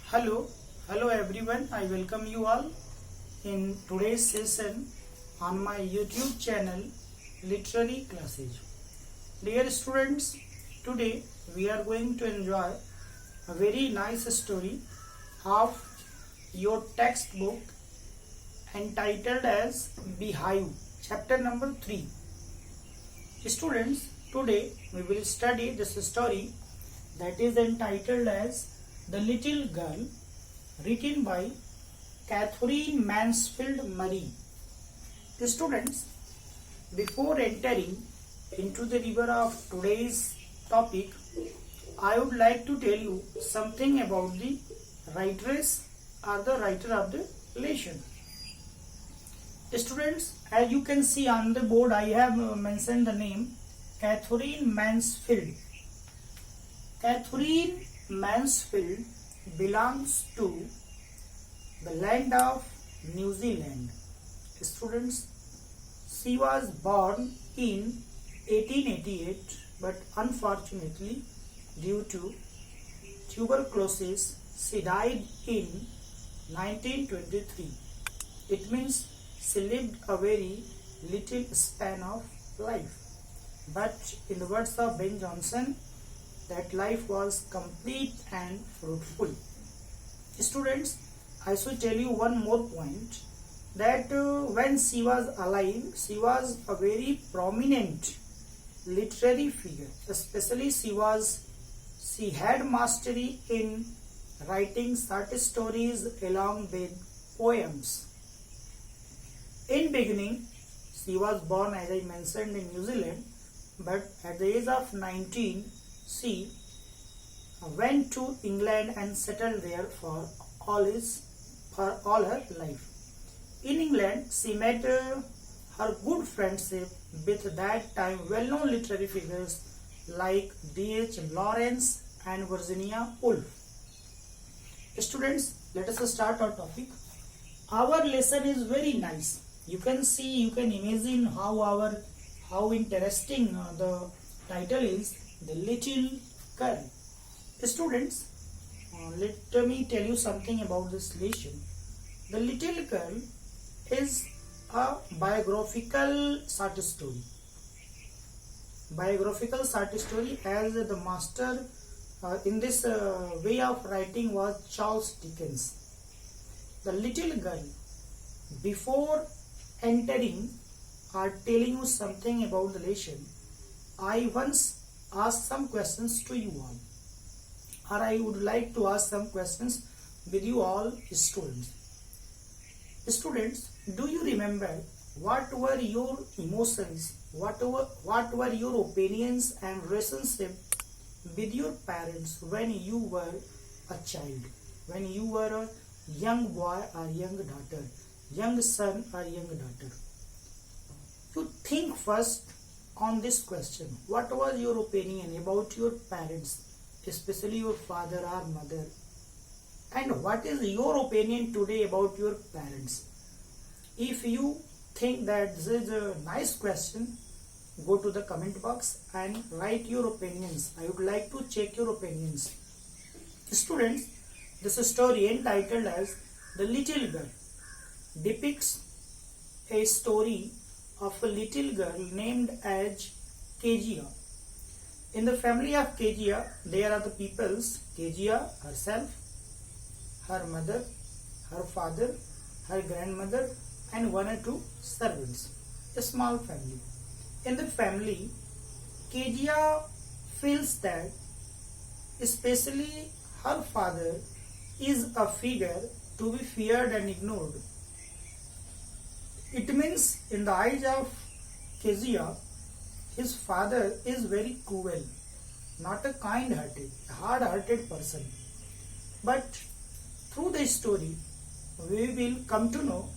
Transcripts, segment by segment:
Hello, hello everyone. I welcome you all in today's session on my YouTube channel Literary Classes. Dear students, today we are going to enjoy a very nice story of your textbook entitled as Beehive, chapter number 3. Students, today we will study this story that is entitled as The Little Girl, written by Catherine Mansfield Murray. Students, before entering into the river of today's topic, I would like to tell you something about the writeress or the writer of the lesson. Students, as you can see on the board, I have mentioned the name Catherine Mansfield. Catherine Mansfield belongs to the land of New Zealand. Students, she was born in 1888, but unfortunately, due to tuberculosis, she died in 1923. It means she lived a very little span of life. But in the words of Ben Jonson, that life was complete and fruitful. Students, I should tell you one more point, that when she was alive, she was a very prominent literary figure. Especially she had mastery in writing short stories along with poems. In beginning, she was born, as I mentioned, in New Zealand, but at the age of 19, she went to England and settled there for all her life. In England, she met her good friendship with that time well-known literary figures like D.H. Lawrence and Virginia Woolf. Students, let us start our topic. Our lesson is very nice. You can see, you can imagine how interesting the title is, The Little Girl. Students, let me tell you something about this lesson. The Little Girl is a biographical short story. Biographical short story, as the master in this way of writing was Charles Dickens. The Little Girl. Before entering or telling you something about the lesson, I once asked some questions to you all, or I would like to ask some questions with you all students. Students, do you remember what were your emotions, what were your opinions and relationship with your parents when you were a child, when you were a young boy or young daughter, young son or young daughter? You think first on this question. What was your opinion about your parents, especially your father or mother? And what is your opinion today about your parents? If you think that this is a nice question, go to the comment box and write your opinions. I would like to check your opinions. Students, this story entitled as The Little Girl depicts a story of a little girl named as Kezia. In the family of Kezia, there are the peoples: Kezia herself, her mother, her father, her grandmother, and one or two servants. A small family. In the family, Kezia feels that especially her father is a figure to be feared and ignored. It means in the eyes of Kezia, his father is very cruel, not a kind-hearted, hard-hearted person. But through the story, we will come to know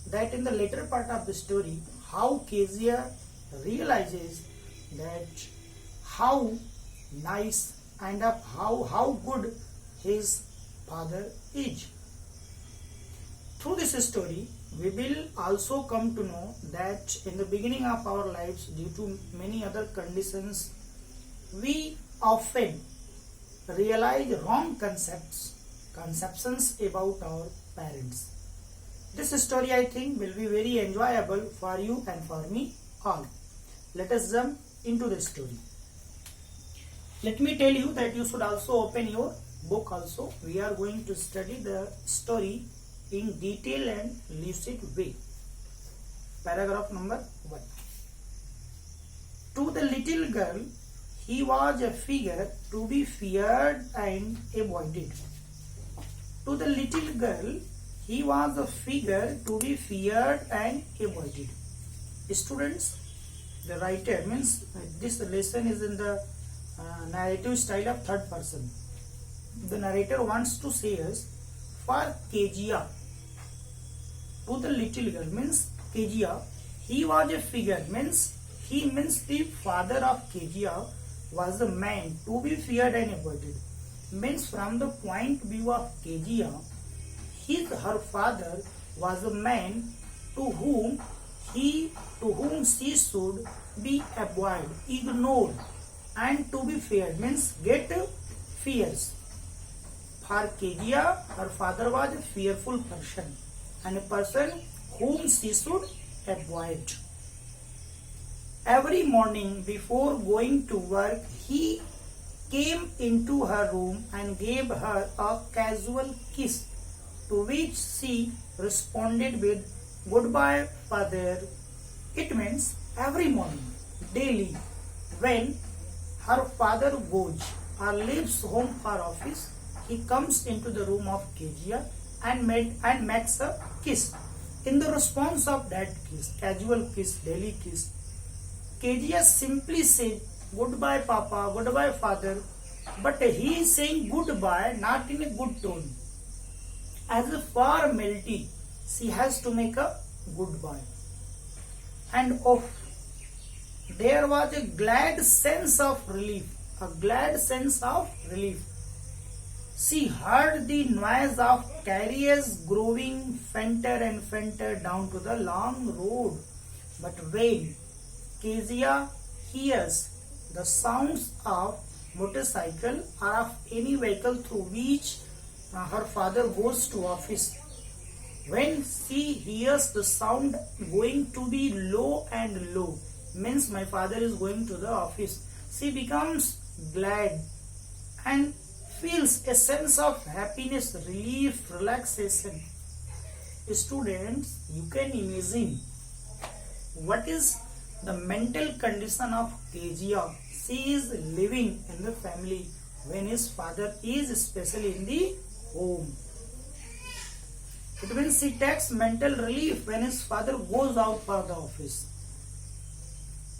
that in the later part of the story, how Kezia realizes that how nice and how good his father is. Through this story, we will also come to know that in the beginning of our lives, due to many other conditions, we often realize wrong concepts conceptions about our parents. This story, I think, will be very enjoyable for you and for me all. Let us jump into the story. Let me tell you that you should also open your book also. We are going to study the story in detail and lucid way. Paragraph number 1. To the little girl, he was a figure to be feared and avoided. To the little girl, he was a figure to be feared and avoided. Students, the writer means this lesson is in the narrative style of third person. The narrator wants to say us, for Kezia, to the little girl means Kezia, he was a figure means he means the father of Kezia was a man to be feared and avoided. Means from the point of view of Kezia, her father was a man to whom she should be avoided, ignored, and to be feared means get fears. For Kezia, her father was a fearful person and a person whom she should avoid. Every morning before going to work, he came into her room and gave her a casual kiss, to which she responded with, "Goodbye, father." It means every morning, daily, when her father goes or leaves home for office, he comes into the room of Kezia and makes a kiss. In the response of that kiss, casual kiss, daily kiss, Kezia simply said, "Goodbye, Papa, goodbye, father." But he is saying goodbye not in a good tone. As a formality, she has to make a goodbye. And there was a glad sense of relief. A glad sense of relief. She heard the noise of carriages growing fainter and fainter down to the long road. But when Kezia hears the sounds of motorcycle or of any vehicle through which her father goes to office, when she hears the sound going to be low and low, means my father is going to the office, she becomes glad and feels a sense of happiness, relief, relaxation. Students, you can imagine what is the mental condition of Kezia. She is living in the family when his father is especially in the home. It means she takes mental relief when his father goes out for the office.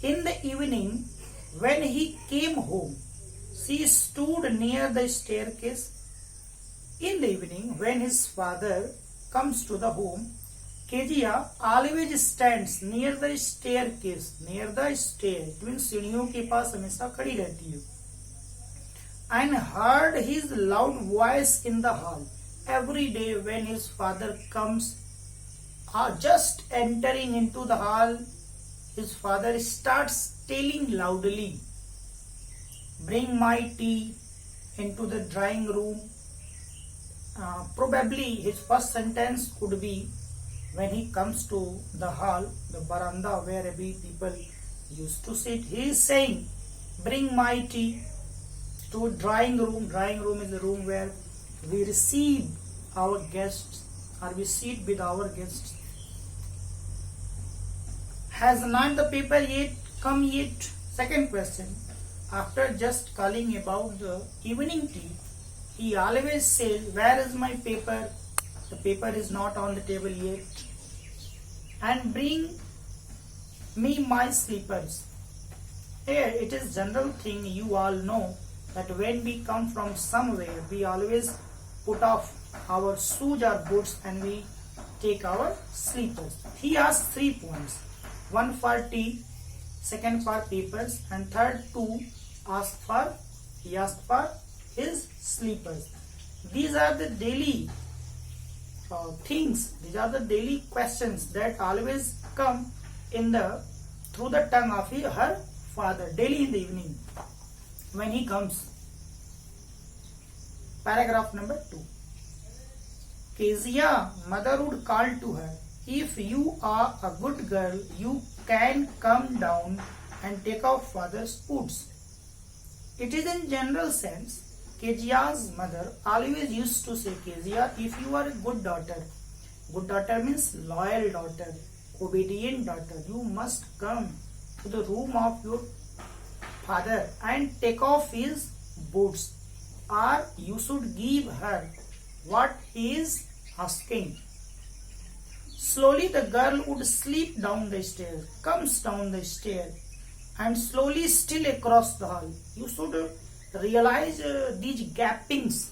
In the evening, when he came home, she stood near the staircase. In the evening, when his father comes to the home, Kezia always stands near the staircase, near the stair. It means सीढ़ियों के पास हमेशा खड़ी रहती है. And heard his loud voice in the hall. Every day when his father comes, just entering into the hall, his father starts telling loudly, "Bring my tea into the drawing room." Probably his first sentence could be, when he comes to the hall, the veranda where every people used to sit, he is saying, "Bring my tea to drawing room." Drawing room is the room where we receive our guests or we sit with our guests. Has not the paper yet come yet? Second question. After just calling about the evening tea, he always says, "Where is my paper?" The paper is not on the table yet. "And bring me my slippers." Here it is general thing, you all know that when we come from somewhere, we always put off our shoes or boots and we take our slippers. He has 3 points. One for tea, second for papers, and third he asked for his slippers. These are the daily things. These are the daily questions that always come through the tongue of her father daily in the evening when he comes. Paragraph number 2. Kezia, mother would call to her, if you are a good girl, you can come down and take off father's boots. It is in general sense. Kezia's mother always used to say, Kezia, if you are a good daughter means loyal daughter, obedient daughter, you must come to the room of your father and take off his boots, or you should give her what he is asking. Slowly the girl would slip down the stairs, comes down the stair, and slowly still across the hall. You should realize these gappings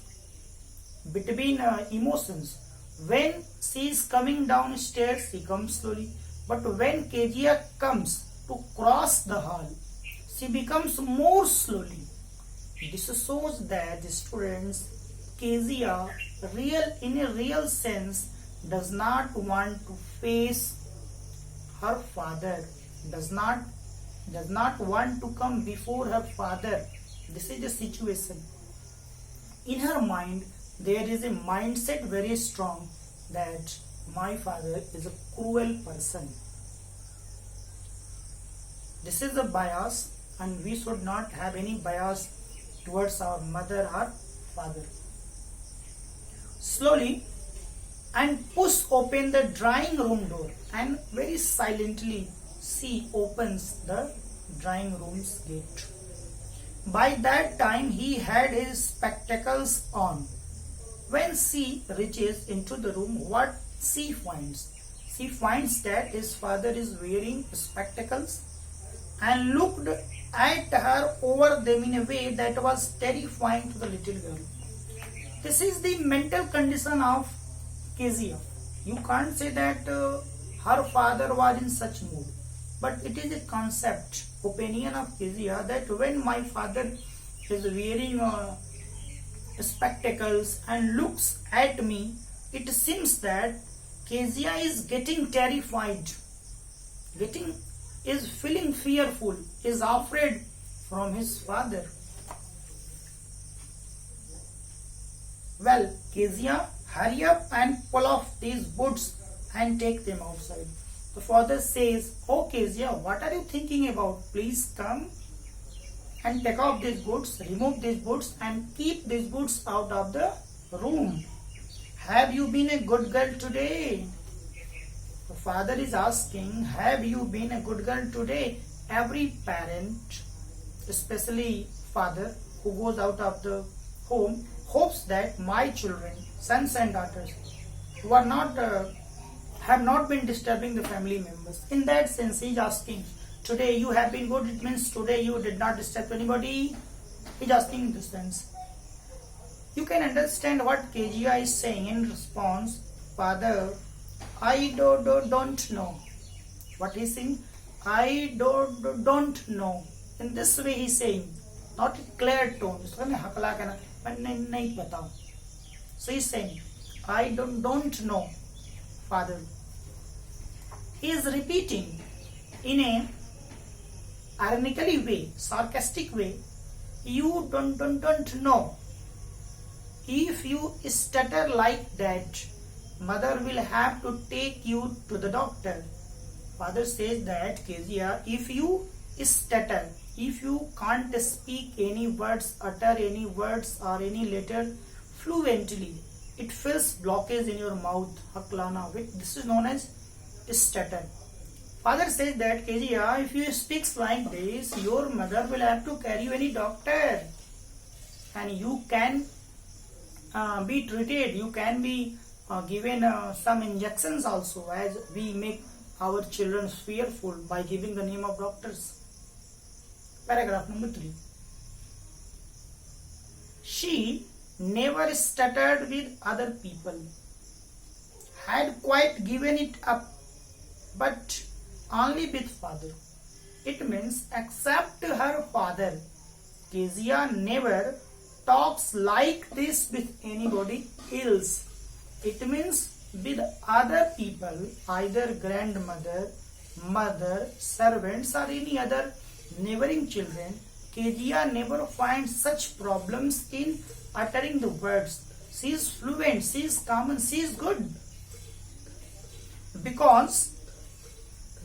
between emotions. When she is coming downstairs, she comes slowly. But when Kezia comes to cross the hall, she becomes more slowly. This shows that the students, Kezia, in a real sense, does not want to face her father, does not want to come before her father. This is the situation. In her mind, there is a mindset very strong that my father is a cruel person. This is a bias, and we should not have any bias towards our mother or father. Slowly and push open the drawing room door, and very silently she opens the drawing room's gate. By that time he had his spectacles on. When she reaches into the room, what she finds? She finds that his father is wearing spectacles and looked at her over them in a way that was terrifying to the little girl. This is the mental condition of Kezia. You can't say that her father was in such mood, but it is a concept, opinion of Kezia, that when my father is wearing spectacles and looks at me, it seems that Kezia is getting terrified, is feeling fearful, is afraid from his father. Well, Kezia, hurry up and pull off these boots and take them outside. The father says, oh Kezia, what are you thinking about? Please come and take off these boots, remove these boots and keep these boots out of the room. Have you been a good girl today? The father is asking, have you been a good girl today? Every parent, especially father who goes out of the home, hopes that my children, sons and daughters, who are not have not been disturbing the family members. In that sense, he is asking, today you have been good, it means today you did not disturb anybody. He is asking in this sense. You can understand what Kezia is saying in response. Father, I don't know. What he is saying? I don't know. In this way he is saying, not a clear tone. So he is saying, I don't know, Father. He is repeating in a ironically way, sarcastic way, you don't know. If you stutter like that, mother will have to take you to the doctor. Father says that, Kezia, if you stutter, if you can't speak any words, utter any words or any letter fluently, it feels blockage in your mouth, haklana. This is known as stutter. Father says that, Kezia, if you speak like this, your mother will have to carry you any doctor, and you can be treated. You can be given some injections also, as we make our children fearful by giving the name of doctors. Paragraph number 3. She never stuttered with other people, had quite given it up, but only with father. It means except her father, Kezia never talks like this with anybody else. It means with other people, either grandmother, mother, servants or any other neighboring children, Kezia never finds such problems in uttering the words. She is fluent, she is common, she is good. Because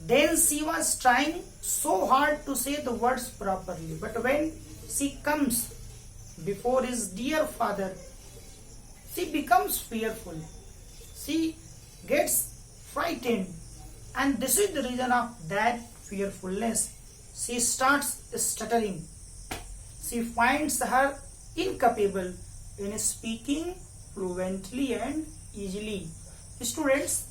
then she was trying so hard to say the words properly. But when she comes before his dear father, she becomes fearful. She gets frightened. And this is the reason of that fearfulness. She starts stuttering. She finds her incapable in speaking fluently and easily. Students,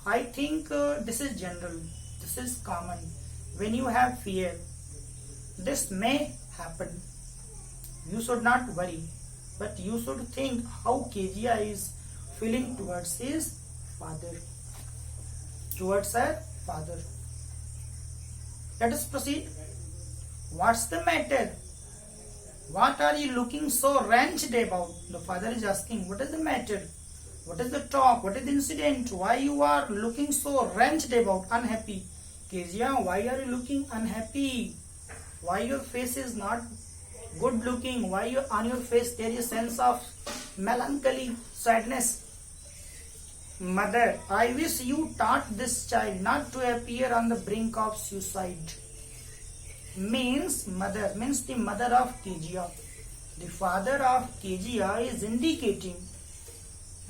I think this is general, this is common. When you have fear, this may happen. You should not worry, but you should think how Kezia is feeling towards his father, towards her father. Let us proceed. What's the matter? What are you looking so wrenched about? The father is asking, what is the matter? What is the talk? What is the incident? Why you are looking so wrenched about, unhappy? Kezia, why are you looking unhappy? Why your face is not good looking? Why on your face there is a sense of melancholy, sadness? Mother, I wish you taught this child not to appear on the brink of suicide. Means mother, means the mother of Kezia. The father of Kezia is indicating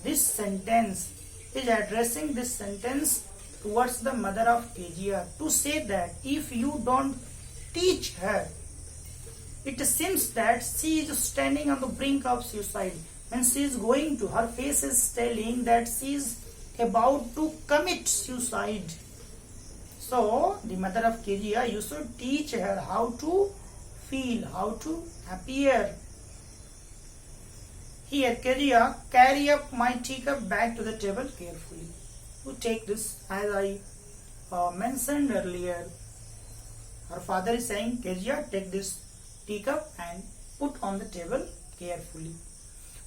this sentence, is addressing this sentence towards the mother of Kezia to say that if you don't teach her, it seems that she is standing on the brink of suicide. When she is going to, her face is telling that she is about to commit suicide. So, the mother of Kezia, you should teach her how to feel, how to appear. Here, Kezia, carry up my teacup back to the table carefully. You take this, as I mentioned earlier. Her father is saying, Kezia, take this teacup and put on the table carefully.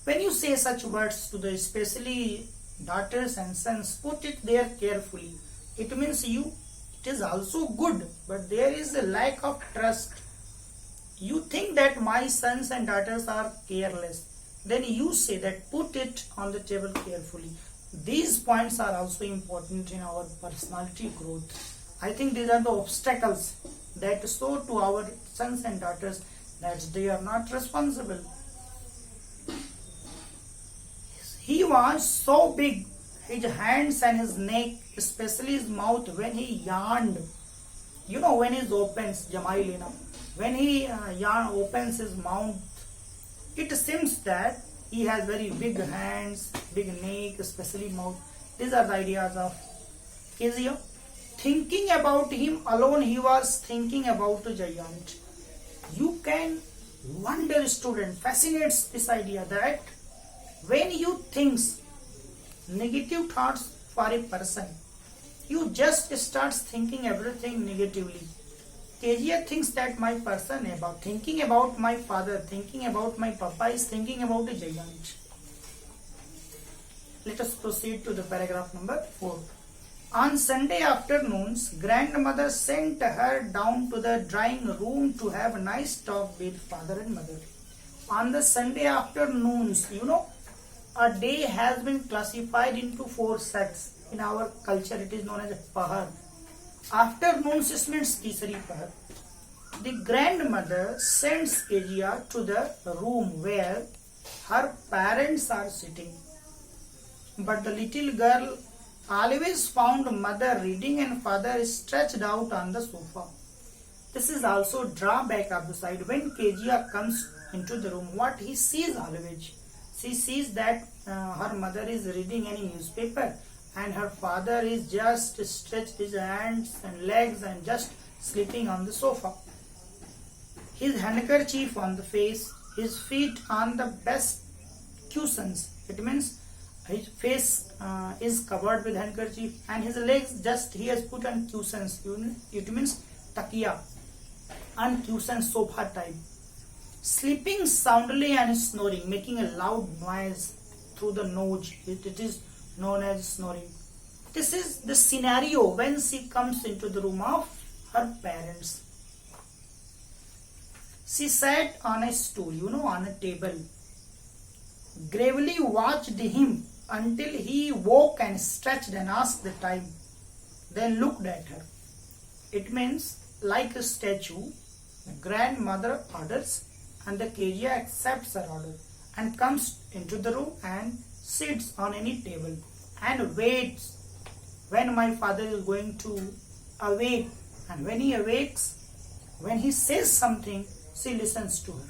When you say such words to the especially daughters and sons, put it there carefully. It means it is also good, but there is a lack of trust. You think that my sons and daughters are careless. Then you say that put it on the table carefully. These points are also important in our personality growth. I think these are the obstacles that show to our sons and daughters that they are not responsible. He was so big, his hands and his neck, especially his mouth, when he yawned. You know, when he opens, Jamailina, when he opens his mouth, it seems that he has very big hands, big neck, especially mouth. These are the ideas of Kezia. Thinking about him alone, he was thinking about the giant. You can wonder, student, fascinates this idea that when you think negative thoughts for a person, you just start thinking everything negatively. Kezia thinks that my person, about thinking about my father, thinking about my papa, is thinking about a giant. Let us proceed to the paragraph number 4. On Sunday afternoons, grandmother sent her down to the drawing room to have a nice talk with father and mother. On the Sunday afternoons, a day has been classified into 4 sets. In our culture, it is known as Pahar. Afternoons means Tisari Pahar. The grandmother sends Kezia to the room where her parents are sitting. But the little girl always found mother reading and father stretched out on the sofa. This is also drawback of the side. When Kezia comes into the room, what he sees always, she sees that her mother is reading any newspaper and her father is just stretched his hands and legs and just sleeping on the sofa. His handkerchief on the face, his feet on the best cushions. It means his face is covered with handkerchief and his legs just he has put on cushions. It means takiya and cushions, sofa type. Sleeping soundly and snoring, making a loud noise through the nose. It is known as snoring. This is the scenario when she comes into the room of her parents. She sat on a stool, on a table. gravely watched him until he woke and stretched and asked the time, then looked at her. It means, like a statue, the grandmother orders and the Kezia accepts her order and comes into the room and sits on any table and waits when my father is going to awake. And when he awakes, when he says something, she listens to her.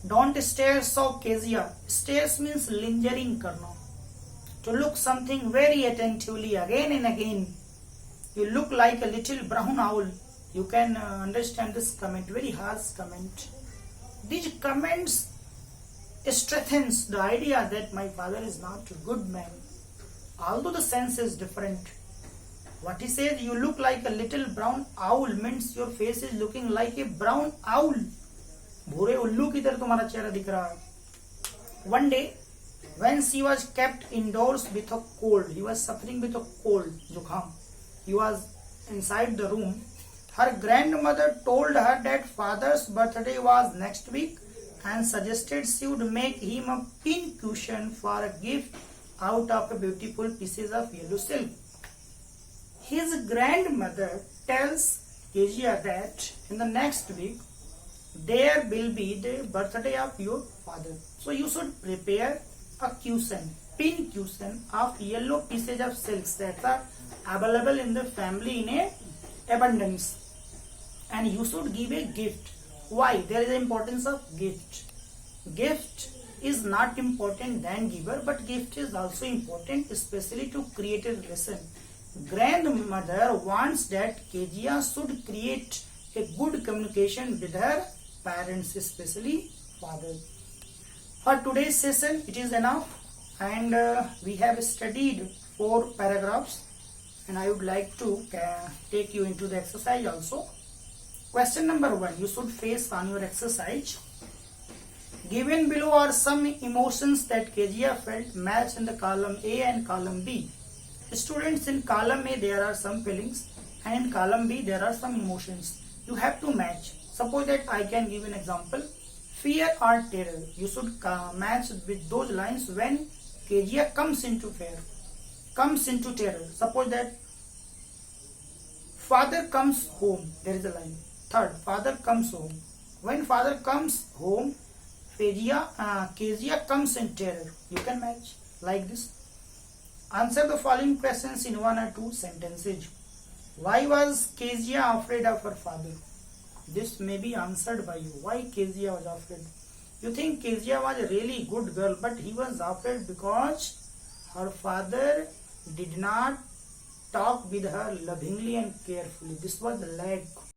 Don't stare so Kezia. Stares means lingering karna. To look something very attentively again and again. You look like a little brown owl. You can understand this comment, very harsh comment. These comments strengthens the idea that my father is not a good man. Although the sense is different. What he says, you look like a little brown owl, means your face is looking like a brown owl. भूरे उल्लू की तरह तुम्हारा चेहरा दिख रहा है. One day, when she was kept indoors with a cold, he was suffering with a cold, जुखाम. He was inside the room. Her grandmother told her that father's birthday was next week and suggested she would make him a pin cushion for a gift out of a beautiful pieces of yellow silk. His grandmother tells Kezia that in the next week there will be the birthday of your father. So you should prepare a cushion, pin cushion of yellow pieces of silks that are available in the family in a abundance. And you should give a gift. Why? There is the importance of gift. Gift is not important than giver, but gift is also important, especially to create a relation. Grandmother wants that Kezia should create a good communication with her parents, especially father. For today's session, it is enough, and we have studied 4 paragraphs, and I would like to take you into the exercise also. Question number 1, you should face on your exercise. Given below are some emotions that Kezia felt matched in the column A and column B. Students, in column A there are some feelings and in column B there are some emotions. You have to match. Suppose that I can give an example. Fear or terror. You should match with those lines when Kezia comes into fear, comes into terror. Suppose that father comes home. There is a line. Third, father comes home. When father comes home, Kezia comes in terror. You can match like this. Answer the following questions in 1 or 2 sentences. Why was Kezia afraid of her father? This may be answered by you. Why Kezia was afraid? You think Kezia was a really good girl, but he was afraid because her father did not talk with her lovingly and carefully. This was the lack